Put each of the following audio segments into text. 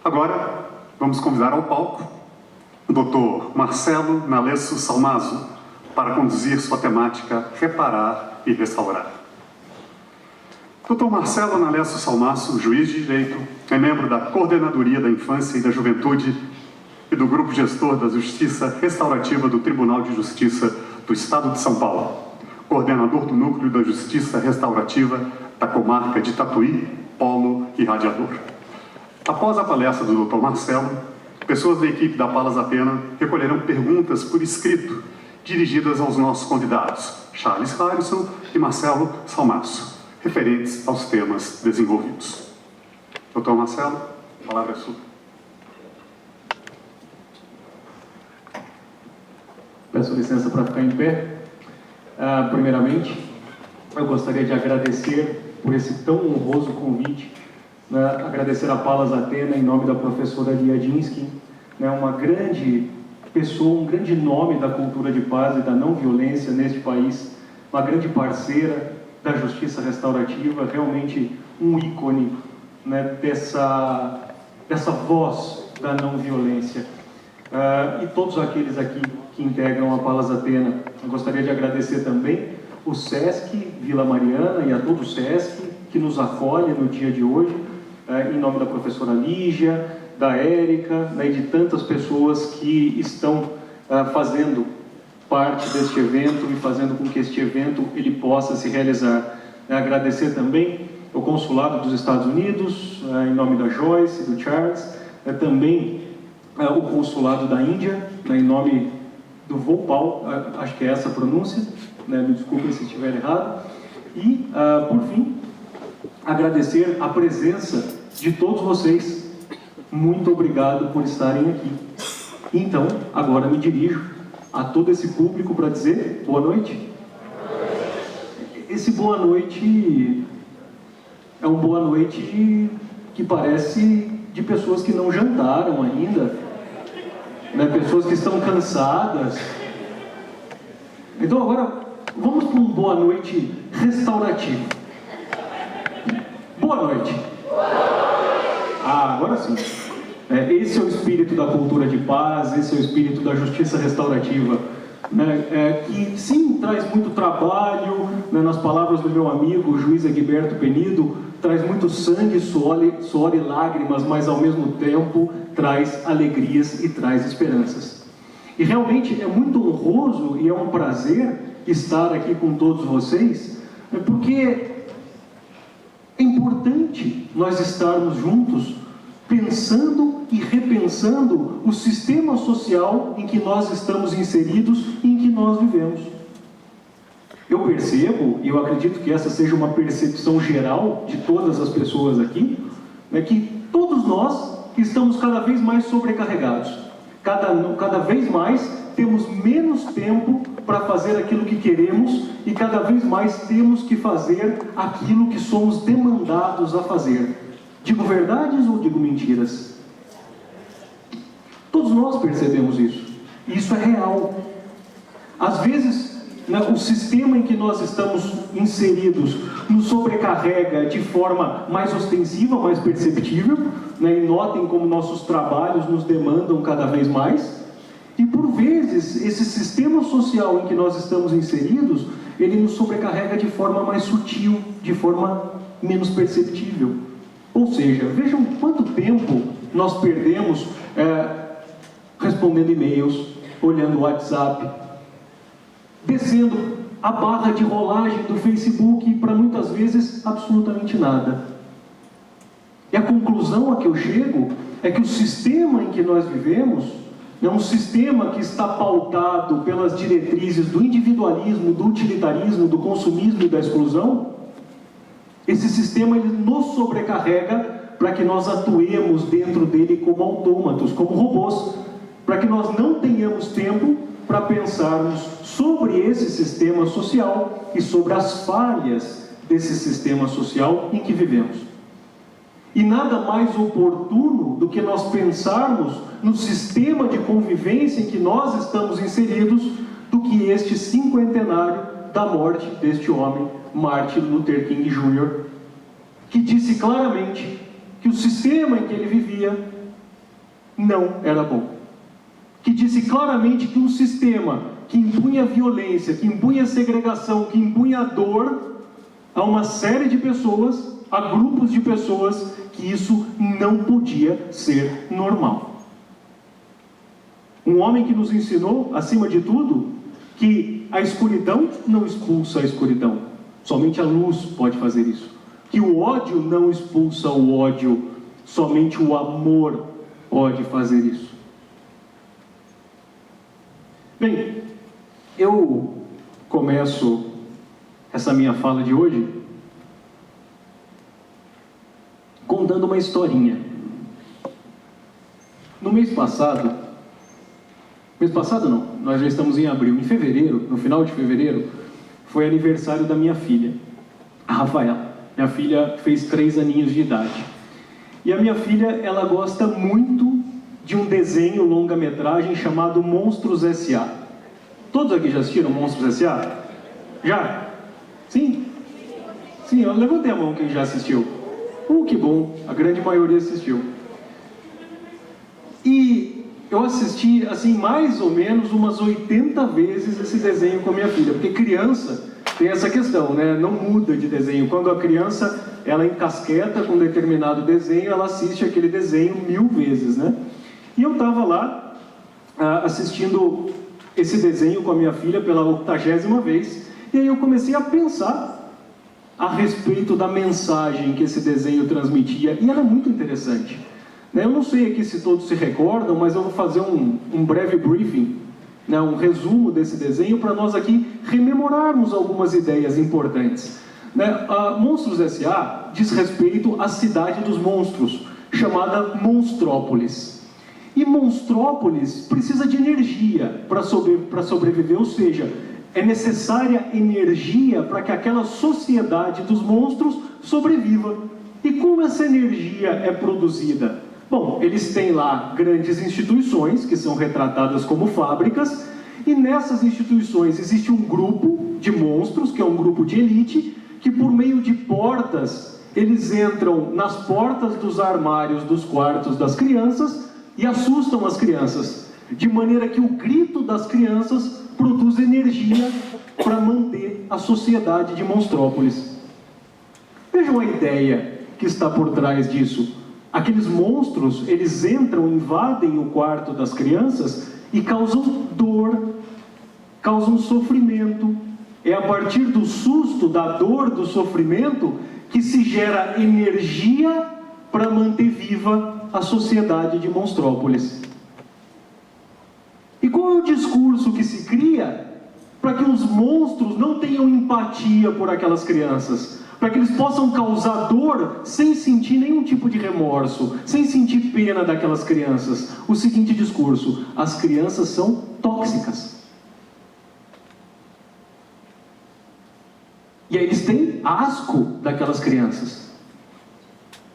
Agora, vamos convidar ao palco o Dr. Marcelo Nalesso Salmazo para conduzir sua temática Reparar e Restaurar. Dr. Marcelo Nalesso Salmazo, juiz de Direito, é membro da Coordenadoria da Infância e da Juventude e do Grupo Gestor da Justiça Restaurativa do Tribunal de Justiça do Estado de São Paulo, coordenador do Núcleo da Justiça Restaurativa da comarca de Tatuí, Polo e Radiador. Após a palestra do Dr. Marcelo, pessoas da equipe da Palas Atena recolherão perguntas por escrito dirigidas aos nossos convidados, Charles Harrison e Marcelo Salmazo, referentes aos temas desenvolvidos. Dr. Marcelo, a palavra é sua. Peço licença para ficar em pé. Primeiramente, eu gostaria de agradecer por esse tão honroso convite, agradecer a Palas Atena em nome da professora Lia Dinsky, uma grande pessoa, um grande nome da cultura de paz e da não violência neste país, uma grande parceira da justiça restaurativa, realmente um ícone dessa voz da não violência. E todos aqueles aqui que integram a Palas Atena. Eu gostaria de agradecer também o SESC Vila Mariana e a todo o SESC que nos acolhe no dia de hoje, em nome da professora Lígia, da Érica, e de tantas pessoas que estão fazendo parte deste evento e fazendo com que este evento ele possa se realizar. Agradecer também o Consulado dos Estados Unidos, em nome da Joyce e do Charles, também o Consulado da Índia, em nome do Vopal, acho que é essa a pronúncia, me desculpem se estiver errado, e, por fim, agradecer a presença de todos vocês. Muito obrigado por estarem aqui. Então, agora me dirijo a todo esse público para dizer boa noite. Esse boa noite é um boa noite que parece de pessoas que não jantaram ainda, pessoas que estão cansadas. Então agora vamos para um boa noite restaurativo. Boa noite. Agora sim. Esse é o espírito da cultura de paz, esse é o espírito da justiça restaurativa, que sim traz muito trabalho, nas palavras do meu amigo, o juiz Egberto Penido, traz muito sangue, suor e lágrimas, mas ao mesmo tempo traz alegrias e traz esperanças. E realmente é muito honroso e é um prazer estar aqui com todos vocês, porque é importante nós estarmos juntos, pensando e repensando o sistema social em que nós estamos inseridos e em que nós vivemos. Eu percebo, e eu acredito que essa seja uma percepção geral de todas as pessoas aqui, que todos nós estamos cada vez mais sobrecarregados. Cada vez mais temos menos tempo para fazer aquilo que queremos e cada vez mais temos que fazer aquilo que somos demandados a fazer. Digo verdades ou digo mentiras? Todos nós percebemos isso. E isso é real. Às vezes, o sistema em que nós estamos inseridos nos sobrecarrega de forma mais ostensiva, mais perceptível, e notem como nossos trabalhos nos demandam cada vez mais. E por vezes, esse sistema social em que nós estamos inseridos, ele nos sobrecarrega de forma mais sutil, de forma menos perceptível. Ou seja, vejam quanto tempo nós perdemos respondendo e-mails, olhando o WhatsApp, descendo a barra de rolagem do Facebook e para muitas vezes absolutamente nada. E a conclusão a que eu chego é que o sistema em que nós vivemos é um sistema que está pautado pelas diretrizes do individualismo, do utilitarismo, do consumismo e da exclusão. Esse sistema ele nos sobrecarrega para que nós atuemos dentro dele como autômatos, como robôs, para que nós não tenhamos tempo para pensarmos sobre esse sistema social e sobre as falhas desse sistema social em que vivemos. E nada mais oportuno do que nós pensarmos no sistema de convivência em que nós estamos inseridos do que este cinquentenário da morte deste homem, Martin Luther King Jr., que disse claramente que o sistema em que ele vivia não era bom. Que disse claramente que um sistema que impunha violência, que impunha segregação, que impunha dor a uma série de pessoas, a grupos de pessoas, que isso não podia ser normal. Um homem que nos ensinou, acima de tudo, que a escuridão não expulsa a escuridão. Somente a luz pode fazer isso. Que o ódio não expulsa o ódio. Somente o amor pode fazer isso. Bem, eu começo essa minha fala de hoje contando uma historinha. No mês passado não, nós já estamos em abril. Em fevereiro, no final de fevereiro, foi aniversário da minha filha, a Rafaela. Minha filha fez 3 aninhos de idade. E a minha filha, ela gosta muito de um desenho longa-metragem chamado Monstros S.A. Todos aqui já assistiram Monstros S.A.? Já? Sim? Sim, eu levantei a mão quem já assistiu. Que bom, a grande maioria assistiu. E eu assisti, assim, mais ou menos umas 80 vezes esse desenho com a minha filha, porque criança tem essa questão, né? Não muda de desenho. Quando a criança, ela encasqueta com um determinado desenho, ela assiste aquele desenho 1000 vezes, né? E eu estava lá assistindo esse desenho com a minha filha pela 80ª vez, e aí eu comecei a pensar a respeito da mensagem que esse desenho transmitia, e era muito interessante. Eu não sei aqui se todos se recordam, mas eu vou fazer um breve briefing, um resumo desse desenho, para nós aqui rememorarmos algumas ideias importantes. Monstros S.A. diz respeito à cidade dos monstros, chamada Monstrópolis. E Monstrópolis precisa de energia para sobreviver, ou seja, é necessária energia para que aquela sociedade dos monstros sobreviva. E como essa energia é produzida? Bom, eles têm lá grandes instituições, que são retratadas como fábricas, e nessas instituições existe um grupo de monstros, que é um grupo de elite, que por meio de portas, eles entram nas portas dos armários dos quartos das crianças e assustam as crianças, de maneira que o grito das crianças produz energia para manter a sociedade de Monstrópolis. Vejam a ideia que está por trás disso. Aqueles monstros, eles entram, invadem o quarto das crianças e causam dor, causam sofrimento. É a partir do susto, da dor, do sofrimento, que se gera energia para manter viva a sociedade de Monstrópolis. E qual é o discurso que se cria para que os monstros não tenham empatia por aquelas crianças? Para que eles possam causar dor sem sentir nenhum tipo de remorso, sem sentir pena daquelas crianças. O seguinte discurso: as crianças são tóxicas. E aí eles têm asco daquelas crianças.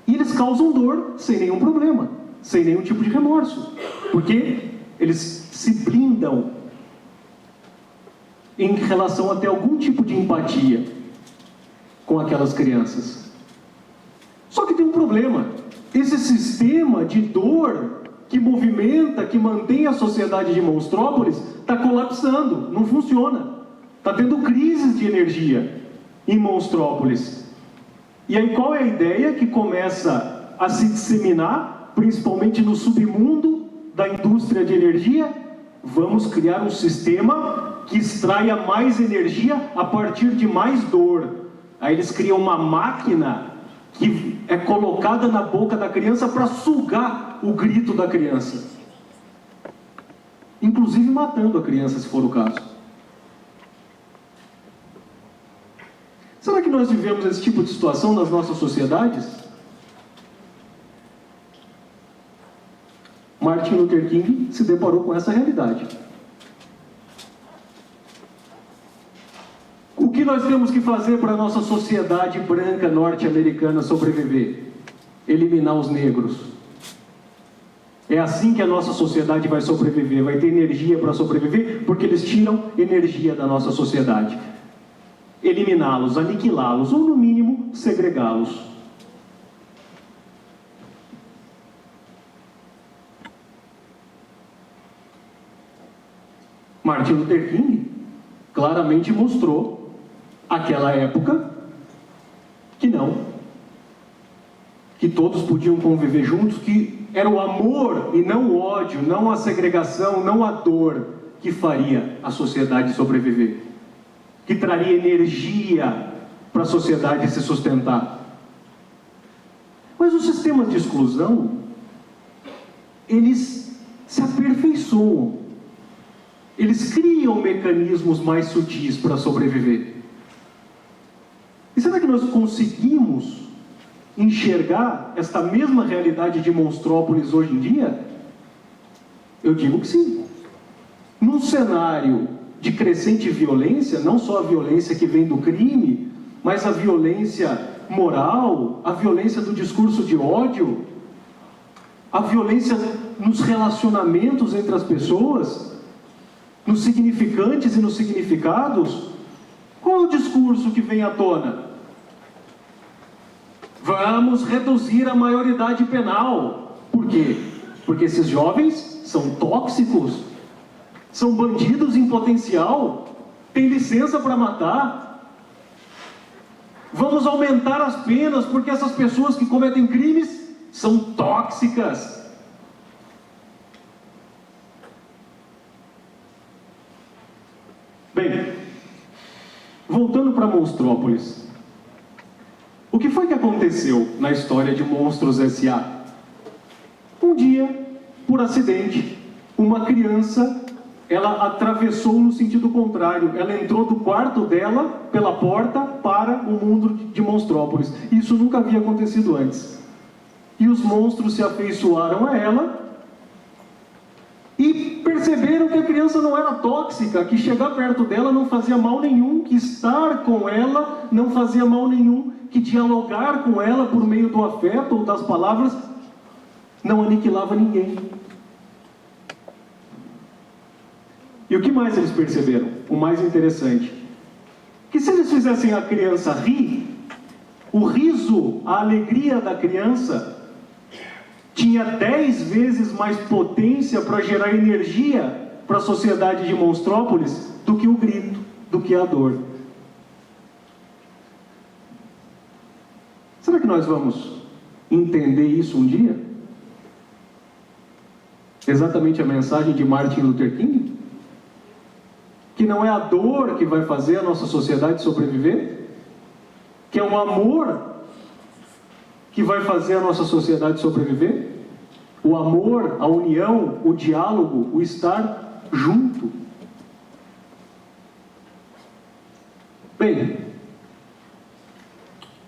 E eles causam dor sem nenhum problema, sem nenhum tipo de remorso. Porque eles se blindam em relação a ter algum tipo de empatia com aquelas crianças. Só que tem um problema. Esse sistema de dor que movimenta, que mantém a sociedade de Monstrópolis, está colapsando, não funciona. Está tendo crises de energia em Monstrópolis. E aí qual é a ideia que começa a se disseminar, principalmente no submundo da indústria de energia? Vamos criar um sistema que extraia mais energia a partir de mais dor. Aí eles criam uma máquina que é colocada na boca da criança para sugar o grito da criança, inclusive matando a criança, se for o caso. Será que nós vivemos esse tipo de situação nas nossas sociedades? Martin Luther King se deparou com essa realidade. O que nós temos que fazer para a nossa sociedade branca norte-americana sobreviver? Eliminar os negros. É assim que a nossa sociedade vai sobreviver, vai ter energia para sobreviver, porque eles tiram energia da nossa sociedade. Eliminá-los, aniquilá-los, ou no mínimo, segregá-los. Martin Luther King claramente mostrou, aquela época, que não. Que todos podiam conviver juntos, que era o amor e não o ódio, não a segregação, não a dor que faria a sociedade sobreviver, que traria energia para a sociedade se sustentar. Mas os sistemas de exclusão, eles se aperfeiçoam, eles criam mecanismos mais sutis para sobreviver. E será que nós conseguimos enxergar esta mesma realidade de Monstrópolis hoje em dia? Eu digo que sim. Num cenário de crescente violência, não só a violência que vem do crime, mas a violência moral, a violência do discurso de ódio, a violência nos relacionamentos entre as pessoas, nos significantes e nos significados. Qual é o discurso que vem à tona? Vamos reduzir a maioridade penal. Por quê? Porque esses jovens são tóxicos, são bandidos em potencial, têm licença para matar. Vamos aumentar as penas porque essas pessoas que cometem crimes são tóxicas. Bem, voltando para Monstrópolis, o que foi que aconteceu na história de Monstros S.A.? Um dia, por acidente, uma criança, ela atravessou no sentido contrário. Ela entrou do quarto dela, pela porta, para o mundo de Monstrópolis. Isso nunca havia acontecido antes. E os monstros se afeiçoaram a ela e perceberam que a criança não era tóxica, que chegar perto dela não fazia mal nenhum, que estar com ela não fazia mal nenhum, que dialogar com ela por meio do afeto ou das palavras não aniquilava ninguém. E o que mais eles perceberam? O mais interessante, que se eles fizessem a criança rir, o riso, a alegria da criança tinha 10 vezes mais potência para gerar energia para a sociedade de Monstrópolis do que o grito, do que a dor. Será que nós vamos entender isso um dia? Exatamente a mensagem de Martin Luther King? Que não é a dor que vai fazer a nossa sociedade sobreviver? Que é o amor que vai fazer a nossa sociedade sobreviver? O amor, a união, o diálogo, o estar junto. Bem,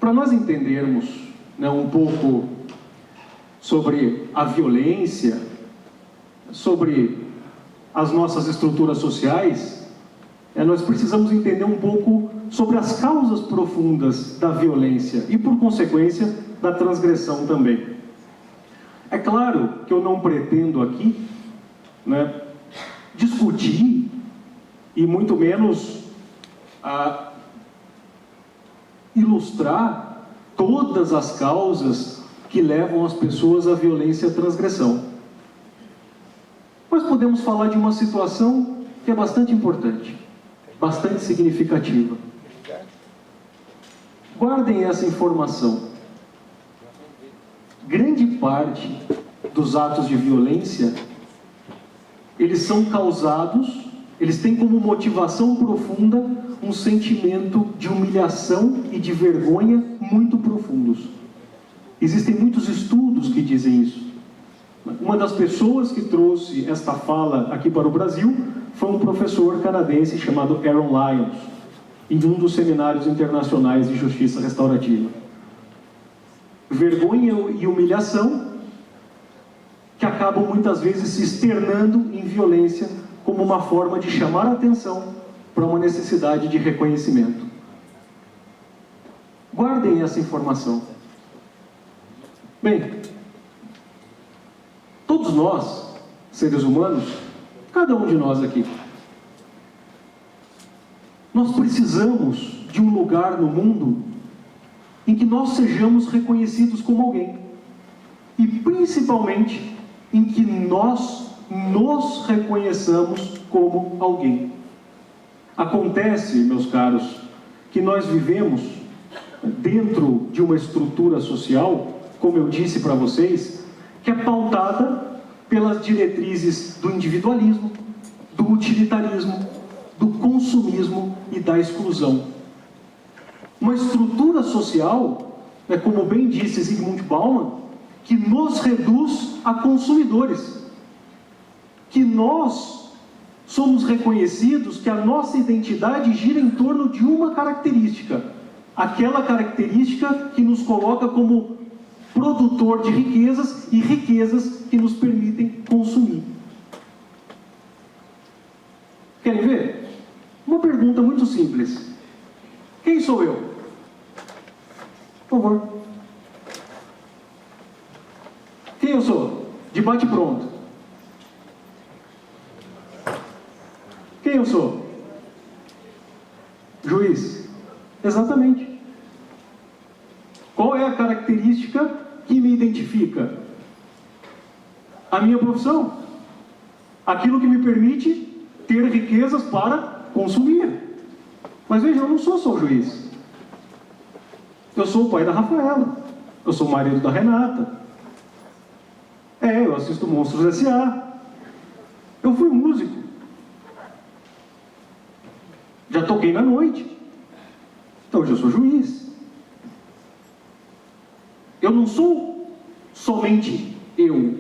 para nós entendermos, né, um pouco sobre a violência, sobre as nossas estruturas sociais, nós precisamos entender um pouco sobre as causas profundas da violência e, por consequência, da transgressão também. É claro que eu não pretendo aqui, né, discutir e muito menos ilustrar todas as causas que levam as pessoas à violência e à transgressão. Mas podemos falar de uma situação que é bastante importante, bastante significativa. Guardem essa informação. Grande parte dos atos de violência, eles são causados, eles têm como motivação profunda um sentimento de humilhação e de vergonha muito profundos. Existem muitos estudos que dizem isso. Uma das pessoas que trouxe esta fala aqui para o Brasil foi um professor canadense chamado Aaron Lyons, em um dos seminários internacionais de justiça restaurativa. Vergonha e humilhação que acabam muitas vezes se externando em violência como uma forma de chamar a atenção para uma necessidade de reconhecimento. Guardem essa informação. Bem, todos nós, seres humanos, cada um de nós aqui, nós precisamos de um lugar no mundo em que nós sejamos reconhecidos como alguém. E principalmente em que nós nos reconheçamos como alguém. Acontece, meus caros, que nós vivemos dentro de uma estrutura social, como eu disse para vocês, que é pautada pelas diretrizes do individualismo, do utilitarismo, do consumismo e da exclusão. Uma estrutura social, como bem disse Zygmunt Bauman, que nos reduz a consumidores, que nós somos reconhecidos que a nossa identidade gira em torno de uma característica, aquela característica que nos coloca como produtor de riquezas e riquezas que nos permitem consumir. Querem ver? Uma pergunta muito simples. Quem sou eu? Por favor. Quem eu sou? De bate pronto. Quem eu sou? Juiz. Exatamente. Qual é a característica que me identifica? A minha profissão. Aquilo que me permite ter riquezas para consumir. Mas veja, eu não sou só juiz. Eu sou o pai da Rafaela. Eu sou o marido da Renata. Eu assisto Monstros S.A. Eu fui músico. Já toquei na noite. Então hoje eu sou juiz. Eu não sou somente eu,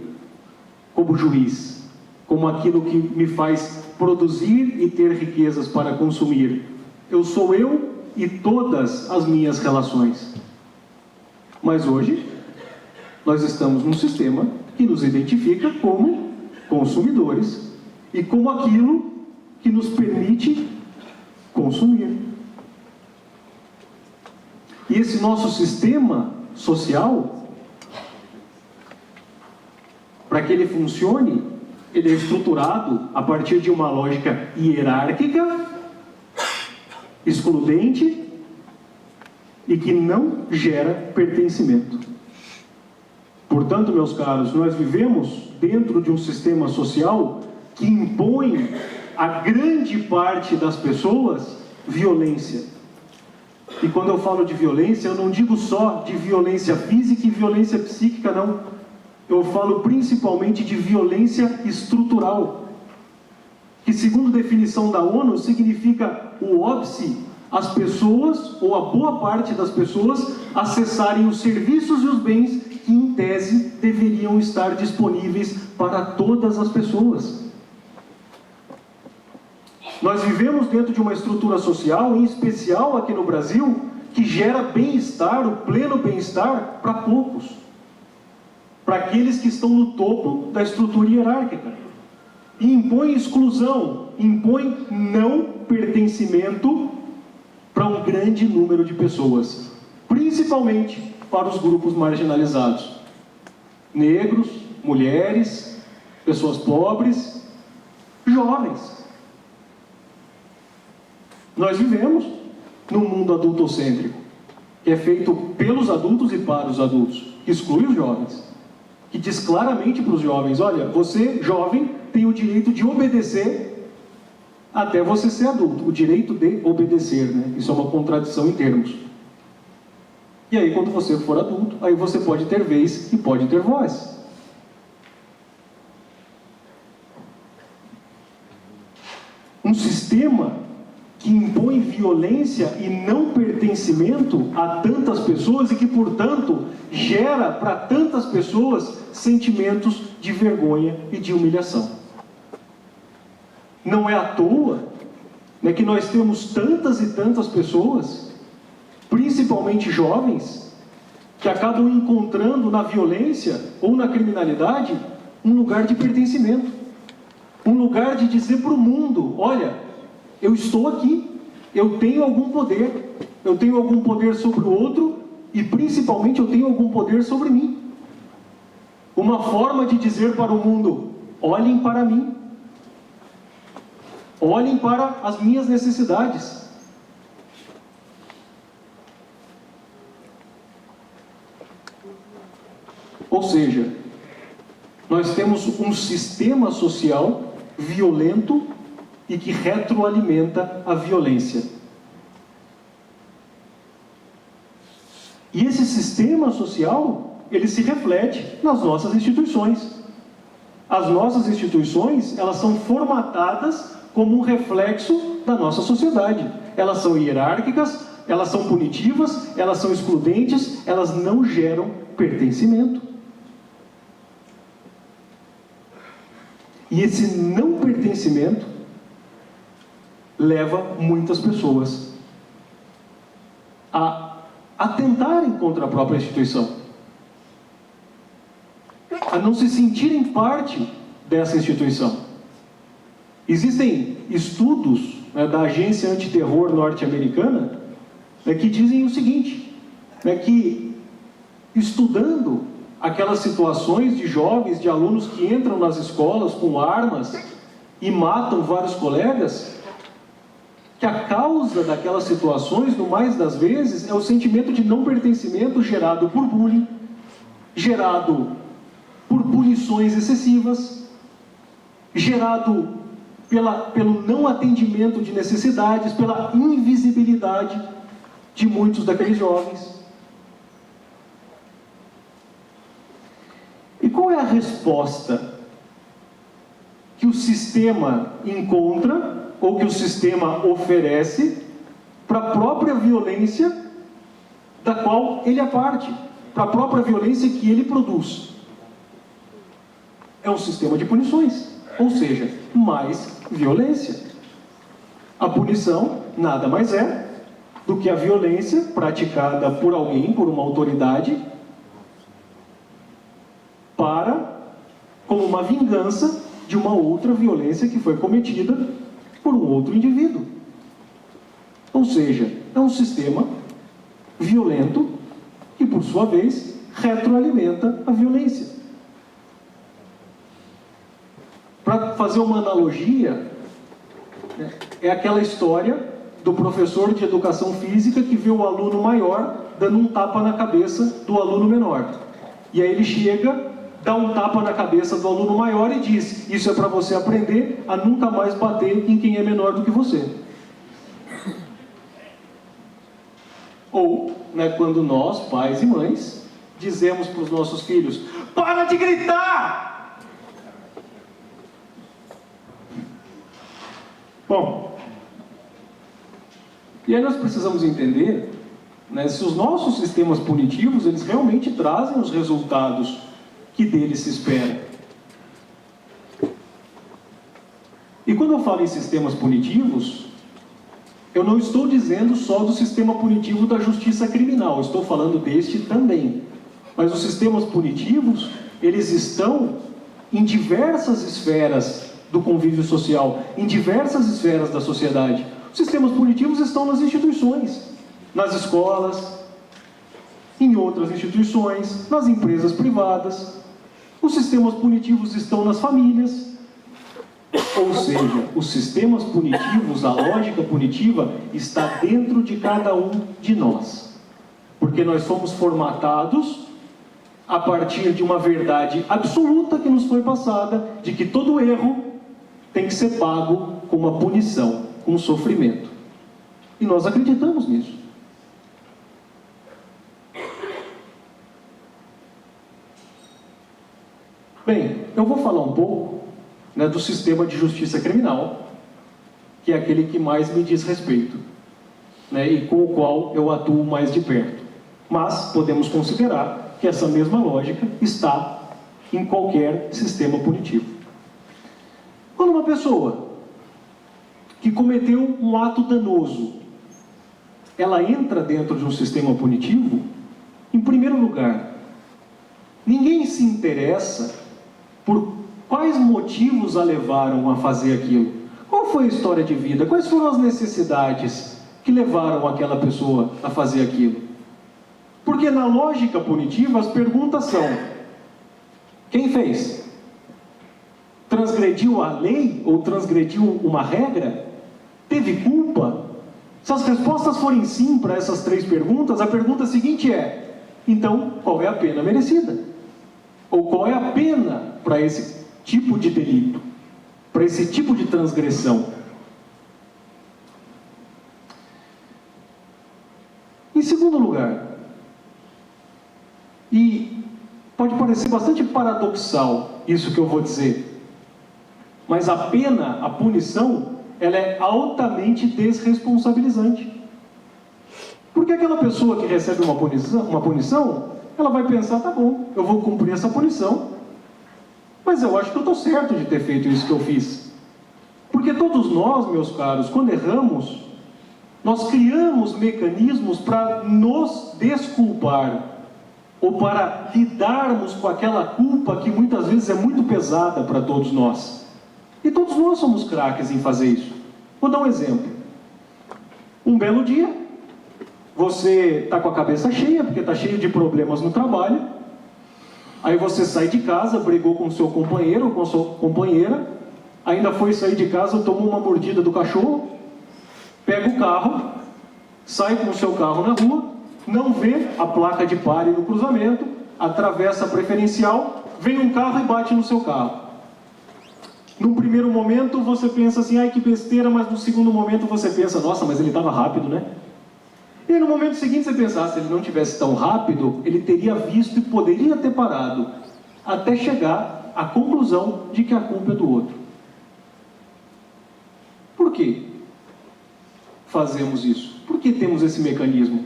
como juiz, como aquilo que me faz produzir e ter riquezas para consumir. Eu sou eu e todas as minhas relações. Mas hoje, nós estamos num sistema que nos identifica como consumidores e como aquilo que nos permite consumir. E esse nosso sistema social, para que ele funcione, ele é estruturado a partir de uma lógica hierárquica, excludente e que não gera pertencimento. Portanto, meus caros, nós vivemos dentro de um sistema social que impõe a grande parte das pessoas violência. E quando eu falo de violência, eu não digo só de violência física e violência psíquica, não. Eu falo principalmente de violência estrutural, que, segundo definição da ONU, significa o óbice as pessoas, ou a boa parte das pessoas, acessarem os serviços e os bens que, em tese, deveriam estar disponíveis para todas as pessoas. Nós vivemos dentro de uma estrutura social, em especial aqui no Brasil, que gera bem-estar, o pleno bem-estar, para poucos. Para aqueles que estão no topo da estrutura hierárquica. E impõe exclusão, impõe não pertencimento para um grande número de pessoas. Principalmente para os grupos marginalizados. Negros, mulheres, pessoas pobres, jovens. Nós vivemos num mundo adultocêntrico, que é feito pelos adultos e para os adultos, que exclui os jovens, que diz claramente para os jovens: olha, você, jovem, tem o direito de obedecer até você ser adulto, o direito de obedecer, né? Isso é uma contradição em termos. E aí, quando você for adulto, aí você pode ter vez e pode ter voz. Um sistema que impõe violência e não pertencimento a tantas pessoas e que, portanto, gera para tantas pessoas sentimentos de vergonha e de humilhação. Não é à toa, né, que nós temos tantas e tantas pessoas, principalmente jovens, que acabam encontrando na violência ou na criminalidade um lugar de pertencimento, um lugar de dizer para o mundo: olha, eu estou aqui, eu tenho algum poder sobre o outro e principalmente eu tenho algum poder sobre mim. Uma forma de dizer para o mundo: olhem para mim, olhem para as minhas necessidades. Ou seja, nós temos um sistema social violento e que retroalimenta a violência. E esse sistema social, ele se reflete nas nossas instituições. As nossas instituições, elas são formatadas como um reflexo da nossa sociedade. Elas são hierárquicas, elas são punitivas, elas são excludentes, elas não geram pertencimento. E esse não pertencimento leva muitas pessoas a atentarem contra a própria instituição, a não se sentirem parte dessa instituição. Existem estudos da Agência Antiterror norte-americana que dizem o seguinte, que estudando aquelas situações de jovens, de alunos que entram nas escolas com armas e matam vários colegas, que a causa daquelas situações, no mais das vezes, é o sentimento de não pertencimento gerado por bullying, gerado por punições excessivas, gerado pelo não atendimento de necessidades, pela invisibilidade de muitos daqueles jovens. E qual é a resposta que o sistema encontra, ou que o sistema oferece, para a própria violência da qual ele é parte, para a própria violência que ele produz? É um sistema de punições, ou seja, mais violência. A punição nada mais é do que a violência praticada por alguém, por uma autoridade, como uma vingança de uma outra violência que foi cometida por um outro indivíduo. Ou seja, é um sistema violento que, por sua vez, retroalimenta a violência. Para fazer uma analogia, é aquela história do professor de educação física que vê o aluno maior dando um tapa na cabeça do aluno menor. E aí ele chega, dá um tapa na cabeça do aluno maior e diz: isso é para você aprender a nunca mais bater em quem é menor do que você. Ou, quando nós, pais e mães, dizemos para os nossos filhos: para de gritar! Bom, e aí nós precisamos entender se os nossos sistemas punitivos, eles realmente trazem os resultados que deles se espera. E quando eu falo em sistemas punitivos, eu não estou dizendo só do sistema punitivo da justiça criminal, eu estou falando deste também. Mas os sistemas punitivos, eles estão em diversas esferas do convívio social, em diversas esferas da sociedade. Os sistemas punitivos estão nas instituições, nas escolas, em outras instituições, nas empresas privadas. Os sistemas punitivos estão nas famílias. Ou seja, os sistemas punitivos, a lógica punitiva, está dentro de cada um de nós. Porque nós somos formatados a partir de uma verdade absoluta que nos foi passada, de que todo erro tem que ser pago com uma punição, com um sofrimento. E nós acreditamos nisso. Bem, eu vou falar um pouco do sistema de justiça criminal, que é aquele que mais me diz respeito, e com o qual eu atuo mais de perto. Mas podemos considerar que essa mesma lógica está em qualquer sistema punitivo. Quando uma pessoa que cometeu um ato danoso, ela entra dentro de um sistema punitivo, em primeiro lugar, ninguém se interessa por quais motivos a levaram a fazer aquilo. Qual foi a história de vida? Quais foram as necessidades que levaram aquela pessoa a fazer aquilo? Porque na lógica punitiva as perguntas são: quem fez? Transgrediu a lei ou transgrediu uma regra? Teve culpa? Se as respostas forem sim para essas três perguntas, a pergunta seguinte é: então, qual é a pena merecida? Ou qual é a pena para esse tipo de delito, para esse tipo de transgressão? Em segundo lugar, e pode parecer bastante paradoxal isso que eu vou dizer, mas a pena, a punição, ela é altamente desresponsabilizante. Porque aquela pessoa que recebe uma punição, ela vai pensar, tá bom, eu vou cumprir essa punição, mas eu acho que eu estou certo de ter feito isso que eu fiz. Porque todos nós, meus caros, quando erramos, nós criamos mecanismos para nos desculpar, ou para lidarmos com aquela culpa que muitas vezes é muito pesada para todos nós. E todos nós somos craques em fazer isso. Vou dar um exemplo. Um belo dia, você está com a cabeça cheia, porque está cheio de problemas no trabalho, aí você sai de casa, brigou com o seu companheiro ou com a sua companheira, ainda foi sair de casa, tomou uma mordida do cachorro, pega o carro, sai com o seu carro na rua, não vê a placa de pare no cruzamento, atravessa a preferencial, vem um carro e bate no seu carro. Num primeiro momento você pensa assim, ai que besteira, mas no segundo momento você pensa, nossa, mas ele estava rápido, né? E no momento seguinte você pensa, se ele não tivesse tão rápido, ele teria visto e poderia ter parado, até chegar à conclusão de que a culpa é do outro. Por quê fazemos isso? Por que temos esse mecanismo?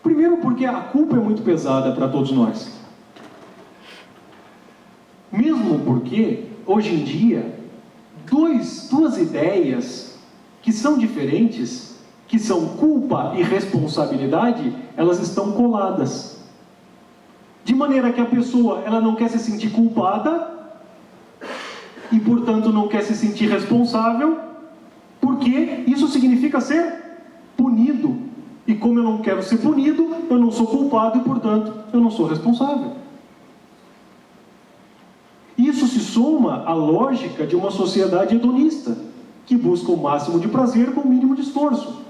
Primeiro porque a culpa é muito pesada para todos nós. Mesmo porque, hoje em dia, duas ideias que são diferentes, que são culpa e responsabilidade, elas estão coladas. De maneira que a pessoa, ela não quer se sentir culpada e, portanto, não quer se sentir responsável, porque isso significa ser punido. E como eu não quero ser punido, eu não sou culpado e, portanto, eu não sou responsável. Isso se soma à lógica de uma sociedade hedonista, que busca o máximo de prazer com o mínimo de esforço.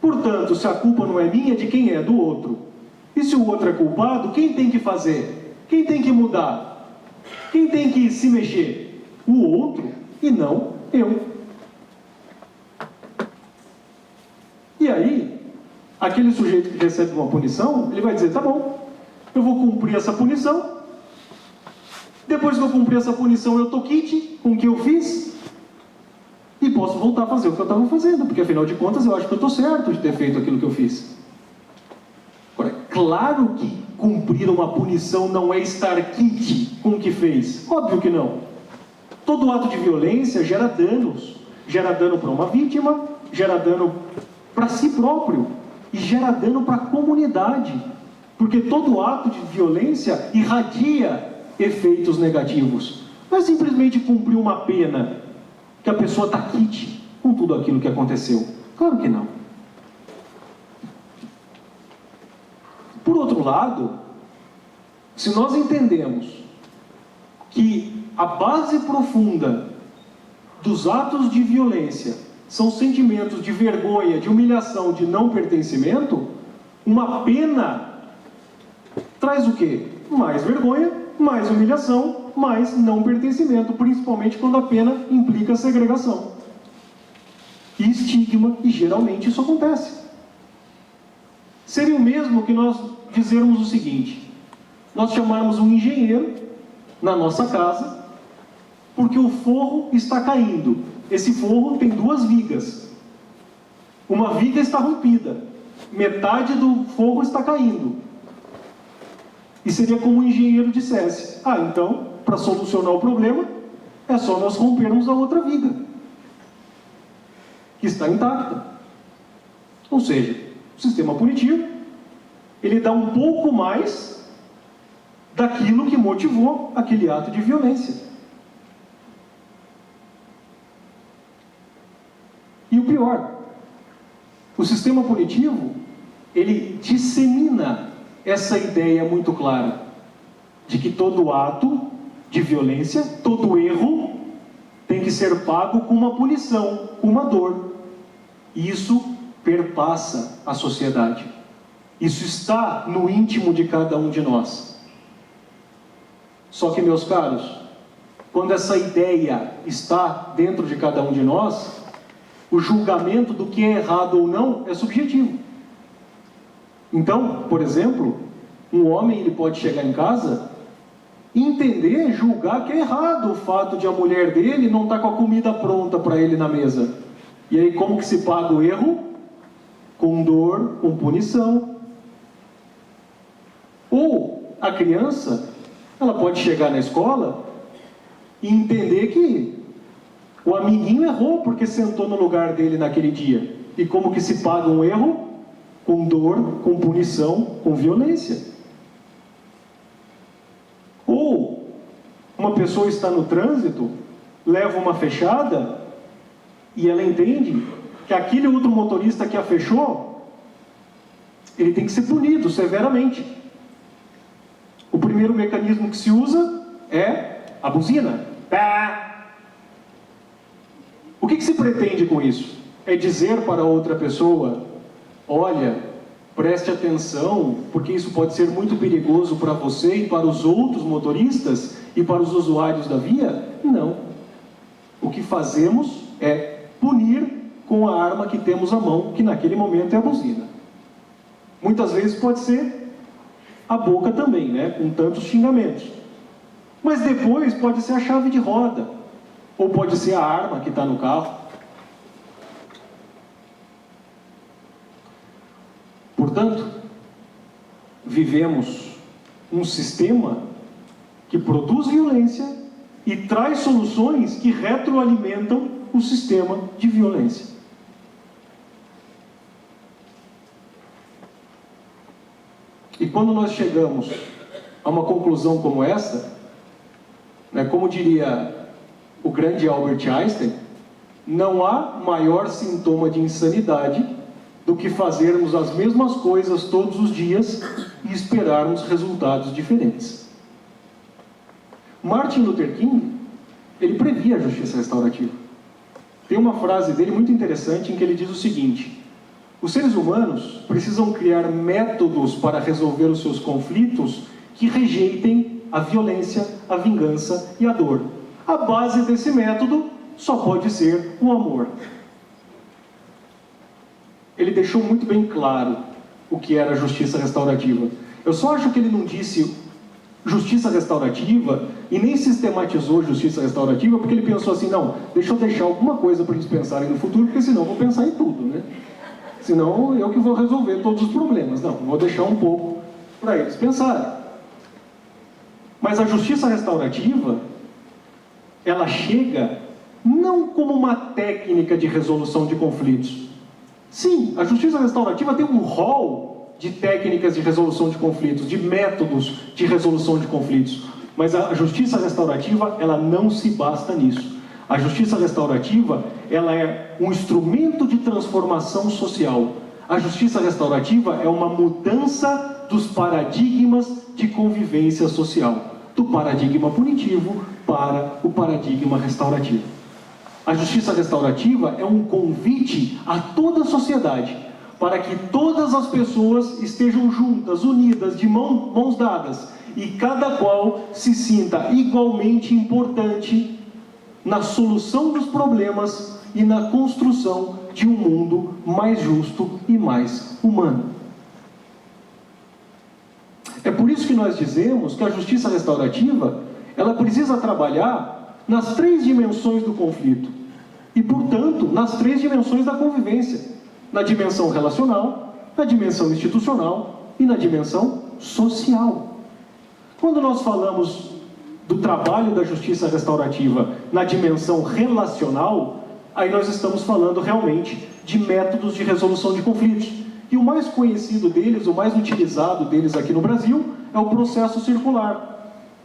Portanto, se a culpa não é minha, de quem é? Do outro. E se o outro é culpado, quem tem que fazer? Quem tem que mudar? Quem tem que se mexer? O outro e não eu. E aí, aquele sujeito que recebe uma punição, ele vai dizer, tá bom, eu vou cumprir essa punição, depois que eu cumprir essa punição eu tô quite com o que eu fiz, e posso voltar a fazer o que eu estava fazendo, porque afinal de contas eu acho que eu estou certo de ter feito aquilo que eu fiz. Agora, claro que cumprir uma punição não é estar quite com o que fez, óbvio que não. Todo ato de violência gera danos, gera dano para uma vítima, gera dano para si próprio e gera dano para a comunidade, porque todo ato de violência irradia efeitos negativos. Não é simplesmente cumprir uma pena que a pessoa está quite com tudo aquilo que aconteceu. Claro que não. Por outro lado, se nós entendemos que a base profunda dos atos de violência são sentimentos de vergonha, de humilhação, de não pertencimento, uma pena traz o quê? Mais vergonha, mais humilhação, mais não pertencimento, principalmente quando a pena implica segregação e estigma, e geralmente isso acontece. Seria o mesmo que nós dizermos o seguinte: nós chamarmos um engenheiro na nossa casa porque o forro está caindo. Esse forro tem duas vigas. Uma viga está rompida, metade do forro está caindo. E seria como o engenheiro dissesse: então, para solucionar o problema, é só nós rompermos a outra viga, que está intacta. Ou seja, o sistema punitivo, ele dá um pouco mais daquilo que motivou aquele ato de violência. E o pior, o sistema punitivo, ele dissemina essa ideia muito clara de que todo ato de violência, todo erro, tem que ser pago com uma punição, com uma dor. E isso perpassa a sociedade. Isso está no íntimo de cada um de nós. Só que, meus caros, quando essa ideia está dentro de cada um de nós, o julgamento do que é errado ou não é subjetivo. Então, por exemplo, um homem ele pode chegar em casa e entender, julgar que é errado o fato de a mulher dele não estar com a comida pronta para ele na mesa. E aí como que se paga o erro? Com dor, com punição. Ou a criança, ela pode chegar na escola e entender que o amiguinho errou porque sentou no lugar dele naquele dia. E como que se paga um erro? Com dor, com punição, com violência. Ou uma pessoa está no trânsito, leva uma fechada e ela entende que aquele outro motorista que a fechou, ele tem que ser punido severamente. O primeiro mecanismo que se usa é a buzina. O que se pretende com isso? É dizer para outra pessoa: olha, preste atenção, porque isso pode ser muito perigoso para você e para os outros motoristas e para os usuários da via? Não. O que fazemos é punir com a arma que temos à mão, que naquele momento é a buzina. Muitas vezes pode ser a boca também, né? Com tantos xingamentos. Mas depois pode ser a chave de roda, ou pode ser a arma que está no carro. Portanto, vivemos um sistema que produz violência e traz soluções que retroalimentam o sistema de violência. E quando nós chegamos a uma conclusão como essa, né, como diria o grande Albert Einstein, não há maior sintoma de insanidade do que fazermos as mesmas coisas todos os dias e esperarmos resultados diferentes. Martin Luther King, ele previa a justiça restaurativa. Tem uma frase dele muito interessante em que ele diz o seguinte: os seres humanos precisam criar métodos para resolver os seus conflitos que rejeitem a violência, a vingança e a dor. A base desse método só pode ser o amor. Ele deixou muito bem claro o que era a justiça restaurativa. Eu só acho que ele não disse justiça restaurativa e nem sistematizou justiça restaurativa porque ele pensou assim: não, deixa eu deixar alguma coisa para eles pensarem no futuro, porque senão eu vou pensar em tudo, né? Senão eu que vou resolver todos os problemas. Não, vou deixar um pouco para eles pensarem. Mas a justiça restaurativa, ela chega não como uma técnica de resolução de conflitos. Sim, a justiça restaurativa tem um rol de técnicas de resolução de conflitos, de métodos de resolução de conflitos. Mas a justiça restaurativa, ela não se basta nisso. A justiça restaurativa, ela é um instrumento de transformação social. A justiça restaurativa é uma mudança dos paradigmas de convivência social, do paradigma punitivo para o paradigma restaurativo. A justiça restaurativa é um convite a toda a sociedade para que todas as pessoas estejam juntas, unidas, de mãos dadas, e cada qual se sinta igualmente importante na solução dos problemas e na construção de um mundo mais justo e mais humano. É por isso que nós dizemos que a justiça restaurativa, ela precisa trabalhar nas 3 dimensões do conflito e, portanto, nas 3 dimensões da convivência: na dimensão relacional, na dimensão institucional e na dimensão social. Quando nós falamos do trabalho da justiça restaurativa na dimensão relacional, aí nós estamos falando realmente de métodos de resolução de conflitos. E o mais conhecido deles, o mais utilizado deles aqui no Brasil, é o processo circular.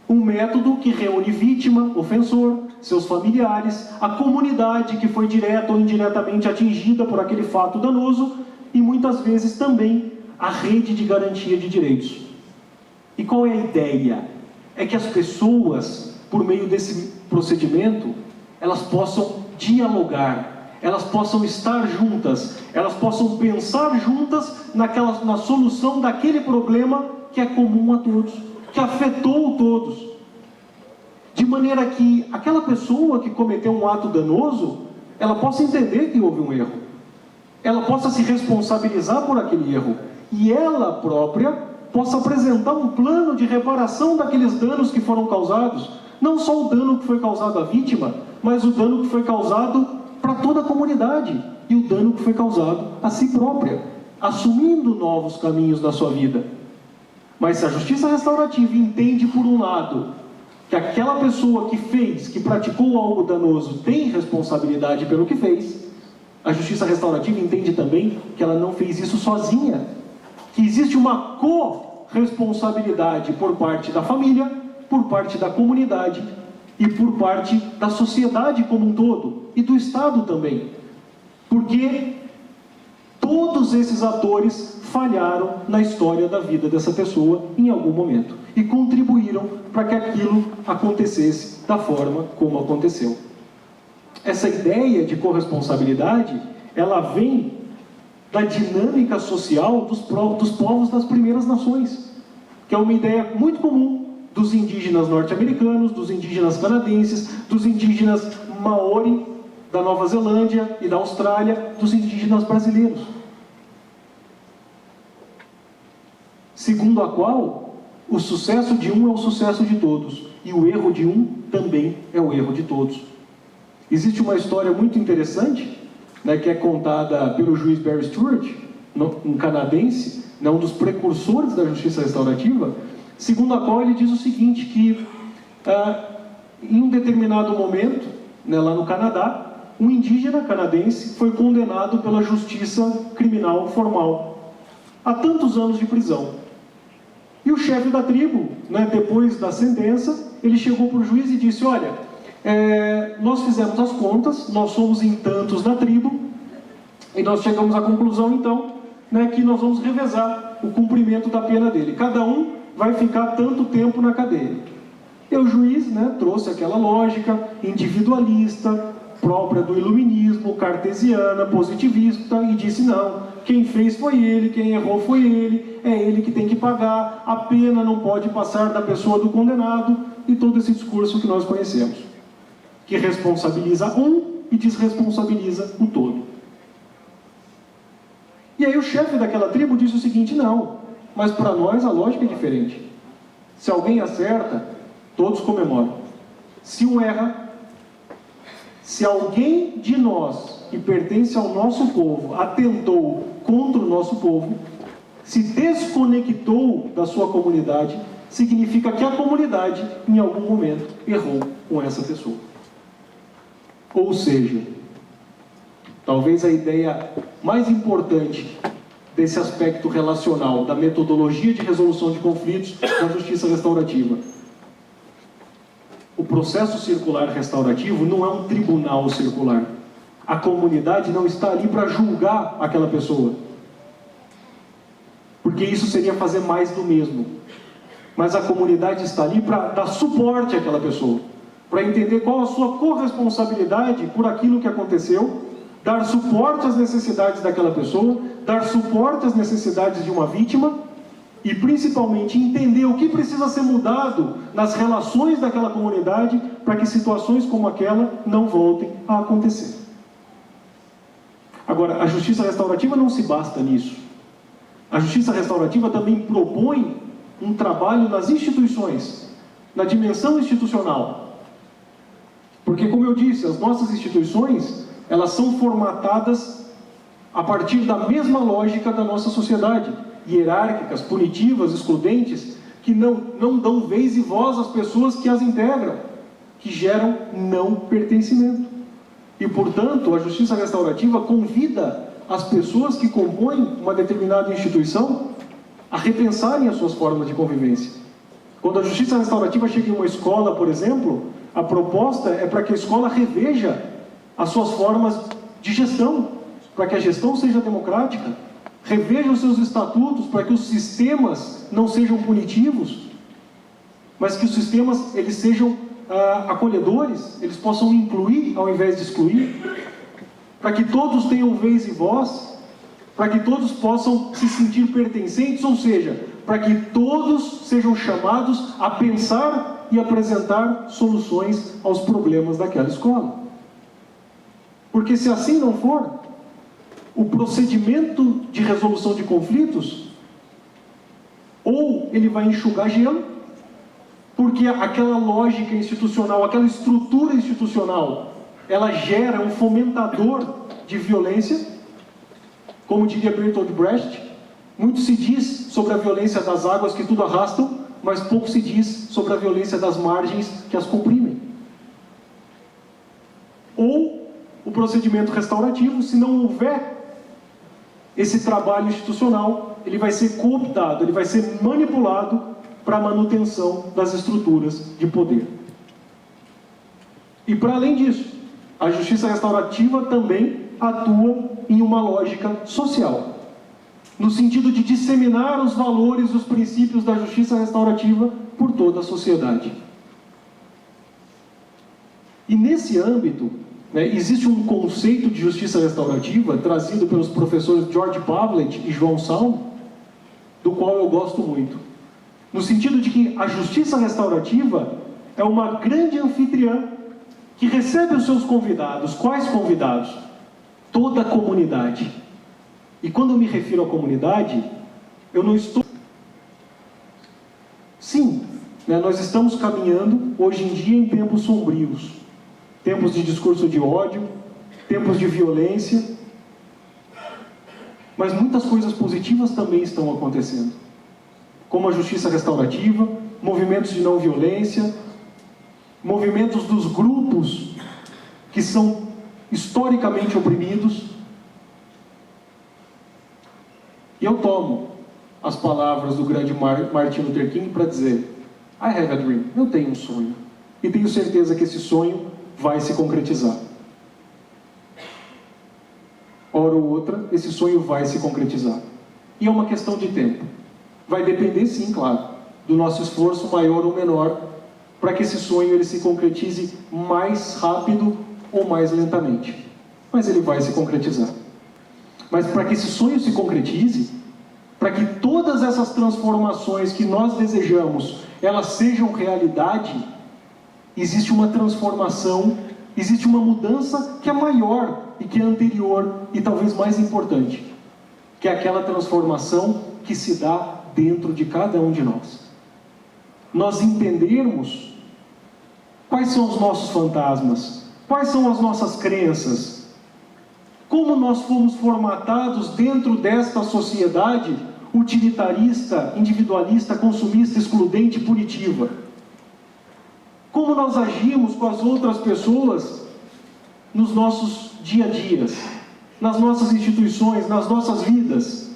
Um método que reúne vítima, ofensor, seus familiares, a comunidade que foi direta ou indiretamente atingida por aquele fato danoso e muitas vezes também a rede de garantia de direitos. E qual é a ideia? É que as pessoas, por meio desse procedimento, elas possam dialogar, elas possam estar juntas, elas possam pensar juntas na solução daquele problema que é comum a todos, que afetou todos. maneira que aquela pessoa que cometeu um ato danoso, ela possa entender que houve um erro, ela possa se responsabilizar por aquele erro, e ela própria possa apresentar um plano de reparação daqueles danos que foram causados, não só o dano que foi causado à vítima, mas o dano que foi causado para toda a comunidade, e o dano que foi causado a si própria, assumindo novos caminhos na sua vida. Mas se a justiça restaurativa entende, por um lado, que aquela pessoa que fez, que praticou algo danoso, tem responsabilidade pelo que fez, a justiça restaurativa entende também que ela não fez isso sozinha, que existe uma corresponsabilidade por parte da família, por parte da comunidade e por parte da sociedade como um todo, e do Estado também, porque todos esses atores falharam na história da vida dessa pessoa em algum momento e contribuíram para que aquilo acontecesse da forma como aconteceu. Essa ideia de corresponsabilidade, ela vem da dinâmica social dos povos das primeiras nações, que é uma ideia muito comum dos indígenas norte-americanos, dos indígenas canadenses, dos indígenas maori da Nova Zelândia e da Austrália, dos indígenas brasileiros, segundo a qual o sucesso de um é o sucesso de todos, e o erro de um também é o erro de todos. Existe uma história muito interessante, né, que é contada pelo juiz Barry Stewart, um canadense, né, um dos precursores da justiça restaurativa, segundo a qual ele diz o seguinte, que em um determinado momento, né, lá no Canadá, um indígena canadense foi condenado pela justiça criminal formal a tantos anos de prisão. E o chefe da tribo, né, depois da sentença, ele chegou para o juiz e disse: olha, nós fizemos as contas, nós somos em tantos na tribo, e nós chegamos à conclusão, então, né, que nós vamos revezar o cumprimento da pena dele. Cada um vai ficar tanto tempo na cadeia. E o juiz, né, trouxe aquela lógica individualista, própria do iluminismo, cartesiana, positivista, e disse: não, quem fez foi ele, quem errou foi ele, é ele que tem que pagar, a pena não pode passar da pessoa do condenado, e todo esse discurso que nós conhecemos, que responsabiliza um e desresponsabiliza o todo. E aí o chefe daquela tribo disse o seguinte: não, mas para nós a lógica é diferente. Se alguém acerta, todos comemoram. Se um erra, se alguém de nós, que pertence ao nosso povo, atentou contra o nosso povo, se desconectou da sua comunidade, significa que a comunidade, em algum momento, errou com essa pessoa. Ou seja, talvez a ideia mais importante desse aspecto relacional, da metodologia de resolução de conflitos da justiça restaurativa. O processo circular restaurativo não é um tribunal circular. A comunidade não está ali para julgar aquela pessoa, porque isso seria fazer mais do mesmo. Mas a comunidade está ali para dar suporte àquela pessoa, para entender qual a sua corresponsabilidade por aquilo que aconteceu, dar suporte às necessidades daquela pessoa, dar suporte às necessidades de uma vítima e, principalmente, entender o que precisa ser mudado nas relações daquela comunidade para que situações como aquela não voltem a acontecer. Agora, a justiça restaurativa não se basta nisso. A justiça restaurativa também propõe um trabalho nas instituições, na dimensão institucional. Porque, como eu disse, as nossas instituições, elas são formatadas a partir da mesma lógica da nossa sociedade, hierárquicas, punitivas, excludentes, que não dão vez e voz às pessoas que as integram, que geram não pertencimento. E, portanto, a justiça restaurativa convida as pessoas que compõem uma determinada instituição a repensarem as suas formas de convivência. Quando a justiça restaurativa chega em uma escola, por exemplo, a proposta é para que a escola reveja as suas formas de gestão, para que a gestão seja democrática, reveja os seus estatutos para que os sistemas não sejam punitivos, mas que os sistemas eles sejam acolhedores, eles possam incluir ao invés de excluir, para que todos tenham vez e voz, para que todos possam se sentir pertencentes, ou seja, para que todos sejam chamados a pensar e apresentar soluções aos problemas daquela escola. Porque se assim não for, o procedimento de resolução de conflitos, ou ele vai enxugar gelo, porque aquela lógica institucional, aquela estrutura institucional, ela gera um fomentador de violência, como diria Bertolt Brecht. Muito se diz sobre a violência das águas que tudo arrastam, mas pouco se diz sobre a violência das margens que as comprimem. Ou o procedimento restaurativo, se não houver esse trabalho institucional, ele vai ser cooptado, ele vai ser manipulado para a manutenção das estruturas de poder. E para além disso, a justiça restaurativa também atua em uma lógica social, no sentido de disseminar os valores e os princípios da justiça restaurativa por toda a sociedade. E nesse âmbito, existe um conceito de justiça restaurativa trazido pelos professores George Pavlet e João Salmo, do qual eu gosto muito, no sentido de que a justiça restaurativa é uma grande anfitriã que recebe os seus convidados. Quais convidados? Toda a comunidade. E quando eu me refiro à comunidade, eu não estou... Sim, nós estamos caminhando hoje em dia em tempos sombrios, tempos de discurso de ódio, tempos de violência, mas muitas coisas positivas também estão acontecendo, como a justiça restaurativa, movimentos de não violência, movimentos dos grupos que são historicamente oprimidos. E eu tomo as palavras do grande Martin Luther King para dizer: I have a dream, eu tenho um sonho, e tenho certeza que esse sonho vai se concretizar. Hora ou outra, esse sonho vai se concretizar. E é uma questão de tempo. Vai depender, sim, claro, do nosso esforço maior ou menor, para que esse sonho ele se concretize mais rápido ou mais lentamente. Mas ele vai se concretizar. Mas para que esse sonho se concretize, para que todas essas transformações que nós desejamos, elas sejam realidade, existe uma transformação, existe uma mudança que é maior e que é anterior e talvez mais importante, que é aquela transformação que se dá dentro de cada um de nós. Nós entendermos quais são os nossos fantasmas, quais são as nossas crenças, como nós fomos formatados dentro desta sociedade utilitarista, individualista, consumista, excludente, punitiva. Como nós agimos com as outras pessoas nos nossos dia a dias, nas nossas instituições, nas nossas vidas.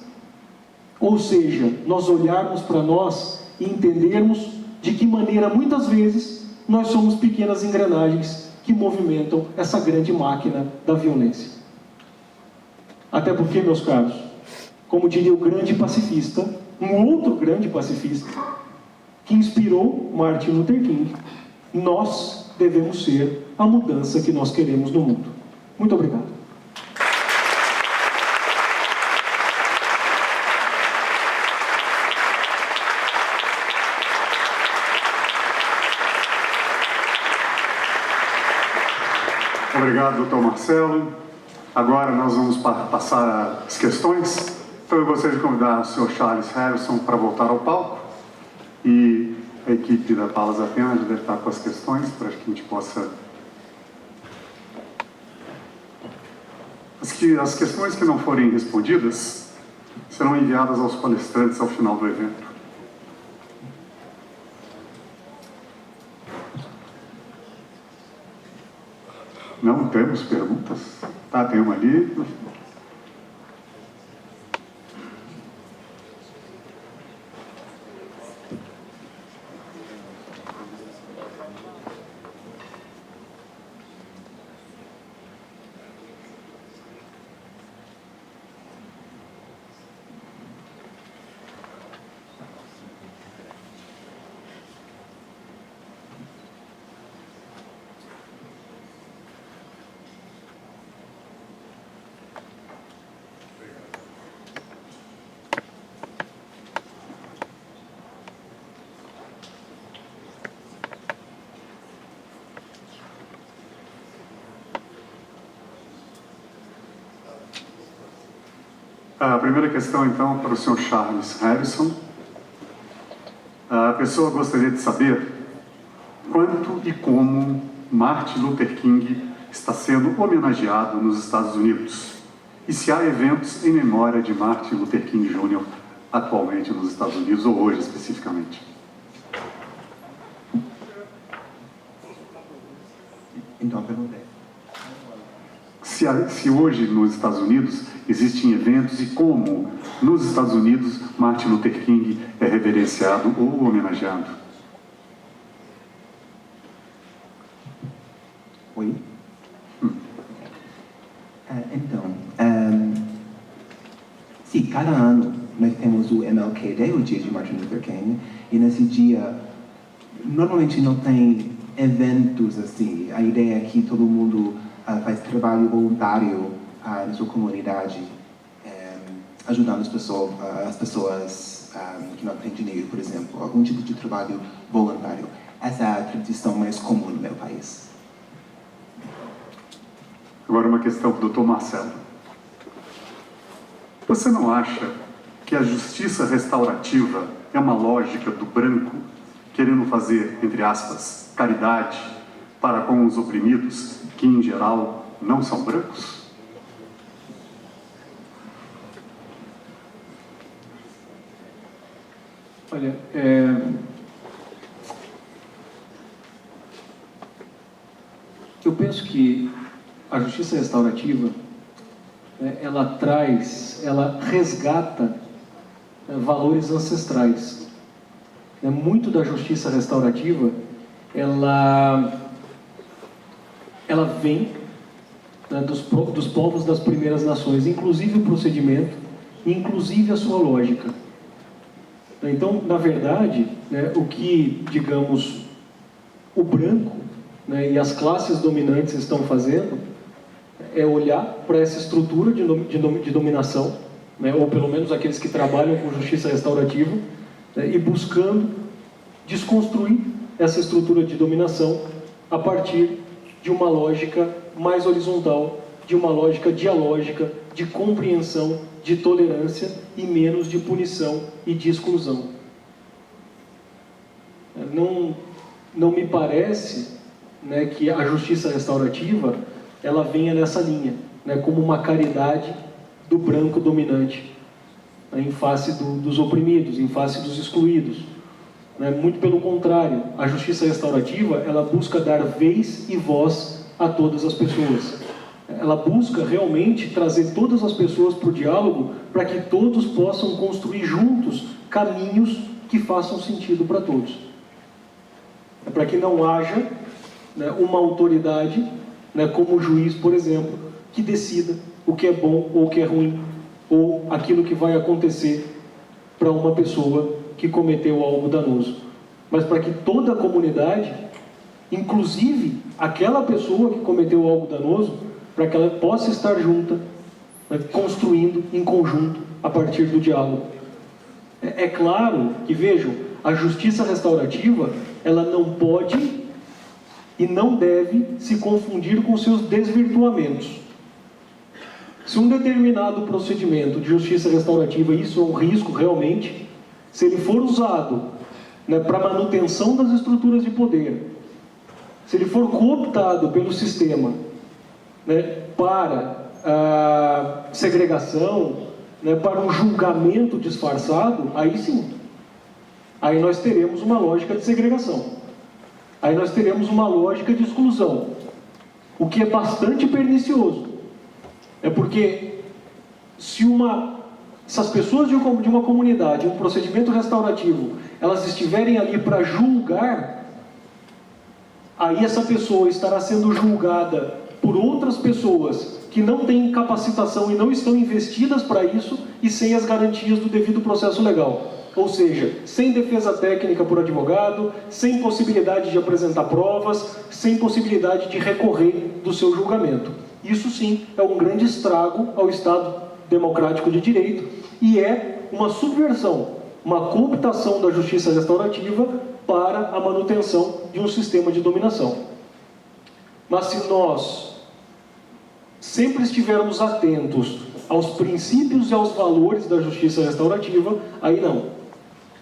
Ou seja, nós olharmos para nós e entendermos de que maneira, muitas vezes, nós somos pequenas engrenagens que movimentam essa grande máquina da violência. Até porque, meus caros, como diria o grande pacifista, um outro grande pacifista, que inspirou Martin Luther King, nós devemos ser a mudança que nós queremos no mundo. Muito obrigado. Obrigado, doutor Marcelo. Agora nós vamos passar às questões. Então eu gostaria de convidar o senhor Charles Harrison para voltar ao palco. E a equipe da Palas Athena já deve estar com as questões para que a gente possa... As questões que não forem respondidas serão enviadas aos palestrantes ao final do evento. Não temos perguntas? Tá, tem uma ali. A primeira questão, então, para o Sr. Charles Harrison. A pessoa gostaria de saber quanto e como Martin Luther King está sendo homenageado nos Estados Unidos e se há eventos em memória de Martin Luther King Jr. atualmente nos Estados Unidos, ou hoje especificamente. Então, a pergunta é... Se hoje nos Estados Unidos existem eventos e como nos Estados Unidos Martin Luther King é reverenciado ou homenageado. Oi? Então, sim, cada ano nós temos o MLK Day, o dia de Martin Luther King, e nesse dia normalmente não tem eventos assim. A ideia é que todo mundo faz trabalho voluntário na sua comunidade, ajudando as pessoas que não têm dinheiro, por exemplo, algum tipo de trabalho voluntário. Essa é a tradição mais comum no meu país. Agora uma questão para o Dr. Marcelo. Você não acha que a justiça restaurativa é uma lógica do branco querendo fazer, entre aspas, caridade para com os oprimidos, que em geral não são brancos? Olha, eu penso que a justiça restaurativa, ela resgata valores ancestrais. Muito da justiça restaurativa, ela vem dos povos das primeiras nações, inclusive o procedimento, inclusive a sua lógica. Então, na verdade, o que, digamos, o branco e as classes dominantes estão fazendo é olhar para essa estrutura de dominação, ou pelo menos aqueles que trabalham com justiça restaurativa, e buscando desconstruir essa estrutura de dominação a partir de uma lógica mais horizontal, de uma lógica dialógica, de compreensão, de tolerância e menos de punição e de exclusão. Não me parece que a justiça restaurativa ela venha nessa linha, como uma caridade do branco dominante, em face dos oprimidos, em face dos excluídos. Muito pelo contrário, a justiça restaurativa ela busca dar vez e voz a todas as pessoas. Ela busca realmente trazer todas as pessoas para o diálogo para que todos possam construir juntos caminhos que façam sentido para todos. Para que não haja uma autoridade, como o juiz, por exemplo, que decida o que é bom ou o que é ruim, ou aquilo que vai acontecer para uma pessoa que cometeu algo danoso. Mas para que toda a comunidade, inclusive aquela pessoa que cometeu algo danoso, para que ela possa estar junta, construindo em conjunto a partir do diálogo. É claro que, vejam, a justiça restaurativa, ela não pode e não deve se confundir com seus desvirtuamentos. Se um determinado procedimento de justiça restaurativa, isso é um risco realmente, se ele for usado para manutenção das estruturas de poder, se ele for cooptado pelo sistema para a segregação, para um julgamento disfarçado, aí sim. Aí nós teremos uma lógica de segregação. Aí nós teremos uma lógica de exclusão. O que é bastante pernicioso. É porque se as pessoas de uma comunidade, um procedimento restaurativo, elas estiverem ali para julgar, aí essa pessoa estará sendo julgada por outras pessoas que não têm capacitação e não estão investidas para isso e sem as garantias do devido processo legal. Ou seja, sem defesa técnica por advogado, sem possibilidade de apresentar provas, sem possibilidade de recorrer do seu julgamento. Isso sim é um grande estrago ao Estado democrático de direito e é uma subversão, uma cooptação da justiça restaurativa para a manutenção de um sistema de dominação. Mas se nós sempre estivermos atentos aos princípios e aos valores da justiça restaurativa, aí não.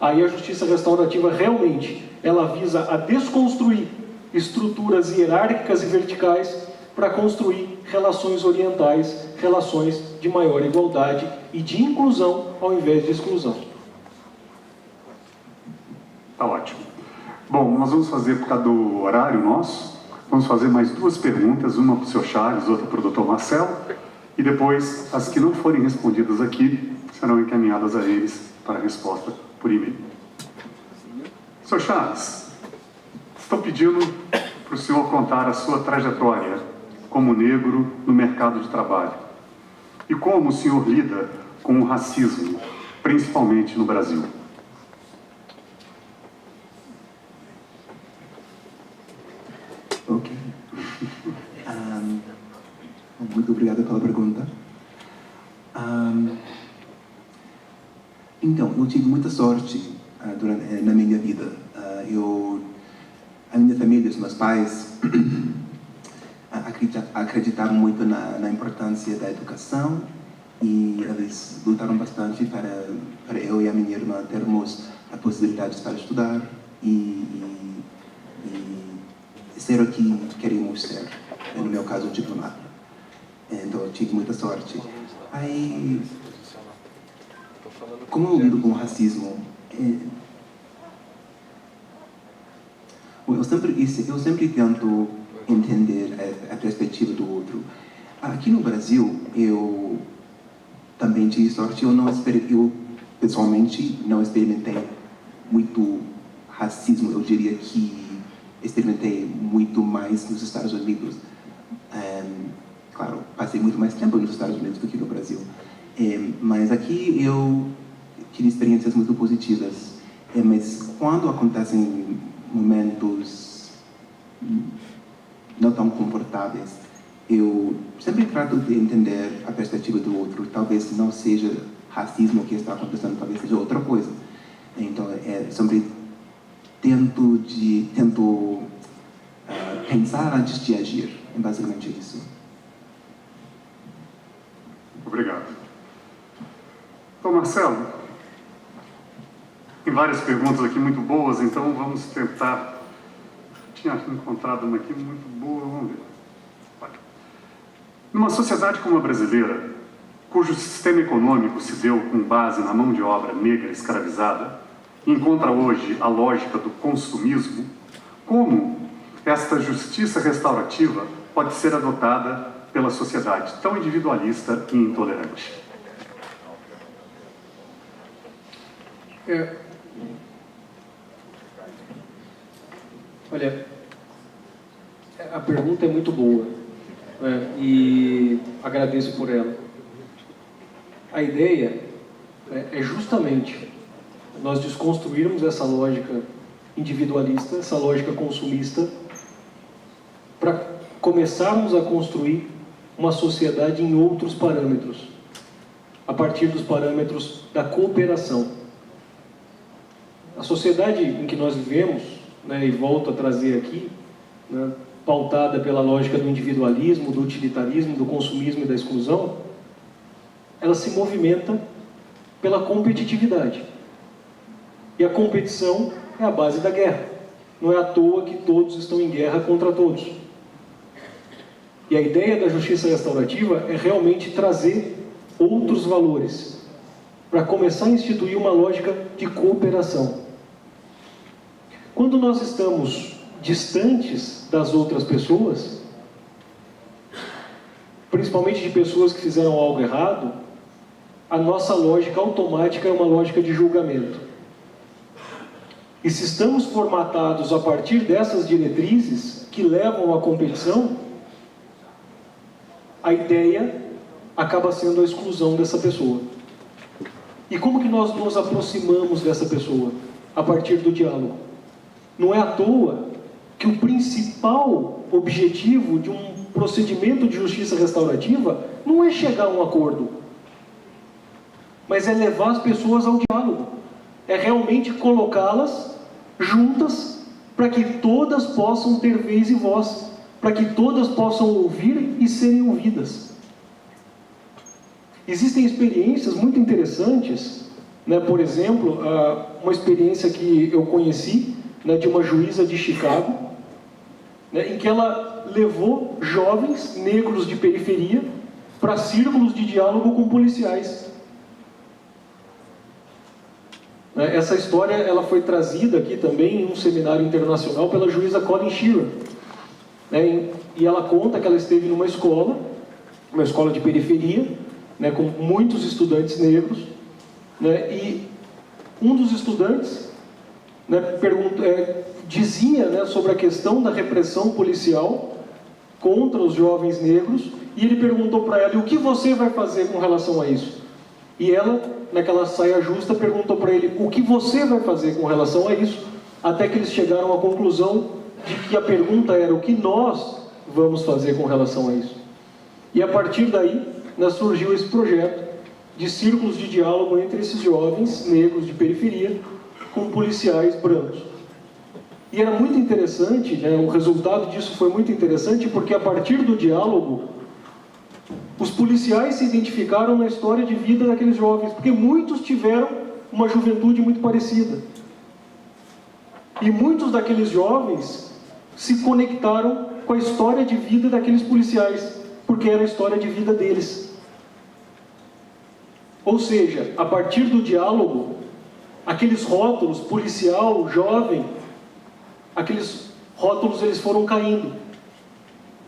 Aí a justiça restaurativa realmente, ela visa a desconstruir estruturas hierárquicas e verticais para construir relações orientais, relações de maior igualdade e de inclusão ao invés de exclusão. Tá ótimo. Bom, nós vamos fazer, por causa do horário nosso, vamos fazer mais 2 perguntas, uma para o Sr. Charles, outra para o Dr. Marcelo, e depois as que não forem respondidas aqui serão encaminhadas a eles para a resposta por e-mail. Sr. Charles, estou pedindo para o senhor contar a sua trajetória como negro no mercado de trabalho e como o senhor lida com o racismo, principalmente no Brasil. Ok. Muito obrigado pela pergunta. Então, eu tive muita sorte na minha vida. A minha família, os meus pais, acreditavam muito na importância da educação e eles lutaram bastante para eu e a minha irmã termos a possibilidade para estudar e ser o que queríamos ser. No meu caso, diplomata. Então, eu tive muita sorte. Aí, como eu lido com o racismo? Eu sempre tento entender a perspectiva do outro. Aqui no Brasil, eu também tive sorte. Eu pessoalmente não experimentei muito racismo. Eu diria que experimentei muito mais nos Estados Unidos. Claro, passei muito mais tempo nos Estados Unidos do que no Brasil. Mas aqui eu tive experiências muito positivas. Mas quando acontecem momentos não tão confortáveis, eu sempre trato de entender a perspectiva do outro. Talvez não seja racismo que está acontecendo, talvez seja outra coisa. Então, sempre tento pensar antes de agir. É basicamente isso. Obrigado. Então, Marcelo, tem várias perguntas aqui muito boas, então vamos tentar. Tinha encontrado uma aqui muito boa, vamos ver. Olha. Numa sociedade como a brasileira, cujo sistema econômico se deu com base na mão de obra negra escravizada, encontra hoje a lógica do consumismo, como esta justiça restaurativa pode ser adotada pela sociedade tão individualista e intolerante? Olha, a pergunta é muito boa, né, e agradeço por ela. A ideia é justamente nós desconstruirmos essa lógica individualista, essa lógica consumista, para começarmos a construir uma sociedade em outros parâmetros, a partir dos parâmetros da cooperação. A sociedade em que nós vivemos, né, e volto a trazer aqui, né, pautada pela lógica do individualismo, do utilitarismo, do consumismo e da exclusão, ela se movimenta pela competitividade. E a competição é a base da guerra. Não é à toa que todos estão em guerra contra todos. E a ideia da justiça restaurativa é realmente trazer outros valores, para começar a instituir uma lógica de cooperação. Quando nós estamos distantes das outras pessoas, principalmente de pessoas que fizeram algo errado, a nossa lógica automática é uma lógica de julgamento. E se estamos formatados a partir dessas diretrizes que levam à competição, a ideia acaba sendo a exclusão dessa pessoa. E como que nós nos aproximamos dessa pessoa? A partir do diálogo. Não é à toa que o principal objetivo de um procedimento de justiça restaurativa não é chegar a um acordo, mas é levar as pessoas ao diálogo. É realmente colocá-las juntas para que todas possam ter vez e voz, para que todas possam ouvir e serem ouvidas. Existem experiências muito interessantes, né? Por exemplo, uma experiência que eu conheci, né, de uma juíza de Chicago, né, em que ela levou jovens negros de periferia para círculos de diálogo com policiais. Essa história ela foi trazida aqui também em um seminário internacional pela juíza Colin Shearer, né, e ela conta que ela esteve numa escola de periferia, né, com muitos estudantes negros, né, e um dos estudantes, né, dizia, né, sobre a questão da repressão policial contra os jovens negros, e ele perguntou para ela: e o que você vai fazer com relação a isso? E ela, naquela saia justa, perguntou para ele: o que você vai fazer com relação a isso? Até que eles chegaram à conclusão de que a pergunta era: o que nós vamos fazer com relação a isso? E a partir daí, né, surgiu esse projeto de círculos de diálogo entre esses jovens negros de periferia com policiais brancos. E era muito interessante, né, o resultado disso foi muito interessante, porque a partir do diálogo, os policiais se identificaram na história de vida daqueles jovens, porque muitos tiveram uma juventude muito parecida. E muitos daqueles jovens se conectaram com a história de vida daqueles policiais, porque era a história de vida deles. Ou seja, a partir do diálogo, aqueles rótulos, policial, jovem, aqueles rótulos eles foram caindo.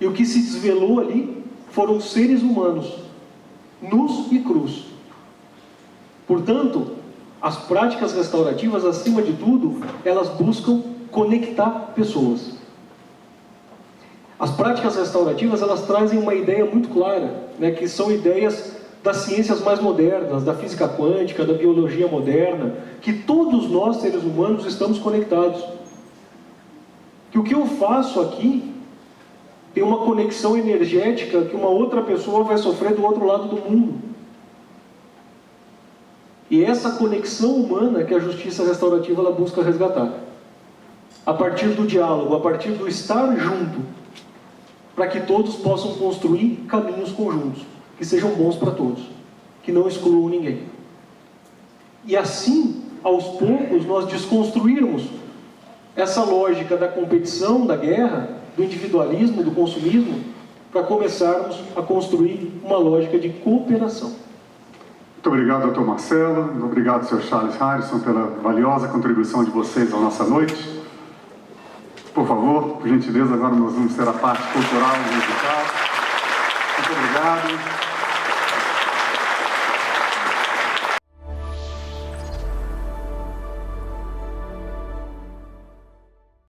E o que se desvelou ali foram seres humanos, nus e crus. Portanto, as práticas restaurativas, acima de tudo, elas buscam conectar pessoas. As práticas restaurativas, elas trazem uma ideia muito clara, né, que são ideias das ciências mais modernas, da física quântica, da biologia moderna, que todos nós, seres humanos, estamos conectados. Que o que eu faço aqui tem uma conexão energética que uma outra pessoa vai sofrer do outro lado do mundo. E essa conexão humana que a justiça restaurativa ela busca resgatar. A partir do diálogo, a partir do estar junto, para que todos possam construir caminhos conjuntos, que sejam bons para todos, que não excluam ninguém. E assim, aos poucos, nós desconstruirmos essa lógica da competição, da guerra, do individualismo, do consumismo, para começarmos a construir uma lógica de cooperação. Muito obrigado, Dr. Marcelo. Muito obrigado, Sr. Charles Harrison, pela valiosa contribuição de vocês à nossa noite. Por favor, por gentileza, agora nós vamos ter a parte cultural e musical. Muito obrigado.